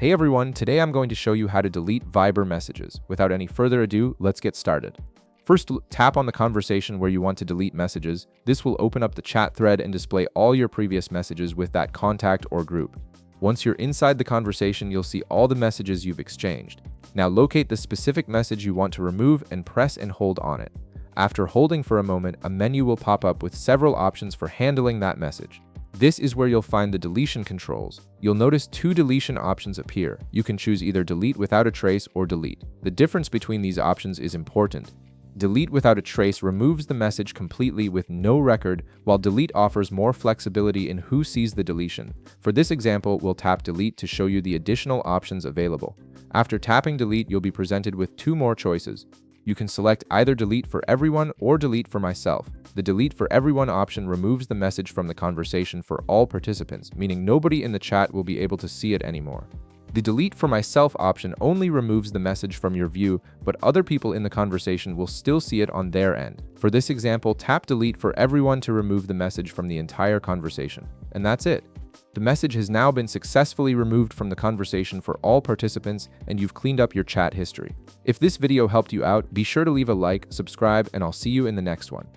Hey everyone, today I'm going to show you how to delete Viber messages. Without any further ado, let's get started. First, tap on the conversation where you want to delete messages. This will open up the chat thread and display all your previous messages with that contact or group. Once you're inside the conversation, you'll see all the messages you've exchanged. Now locate the specific message you want to remove and press and hold on it. After holding for a moment, a menu will pop up with several options for handling that message. This is where you'll find the deletion controls. You'll notice two deletion options appear. You can choose either delete without a trace or delete. The difference between these options is important. Delete without a trace removes the message completely with no record, while delete offers more flexibility in who sees the deletion. For this example, we'll tap delete to show you the additional options available. After tapping delete, you'll be presented with two more choices. You can select either delete for everyone or delete for myself. The delete for everyone option removes the message from the conversation for all participants, meaning nobody in the chat will be able to see it anymore. The delete for myself option only removes the message from your view, but other people in the conversation will still see it on their end. For this example, tap delete for everyone to remove the message from the entire conversation. And that's it. The message has now been successfully removed from the conversation for all participants, and you've cleaned up your chat history. If this video helped you out, be sure to leave a like, subscribe, and I'll see you in the next one.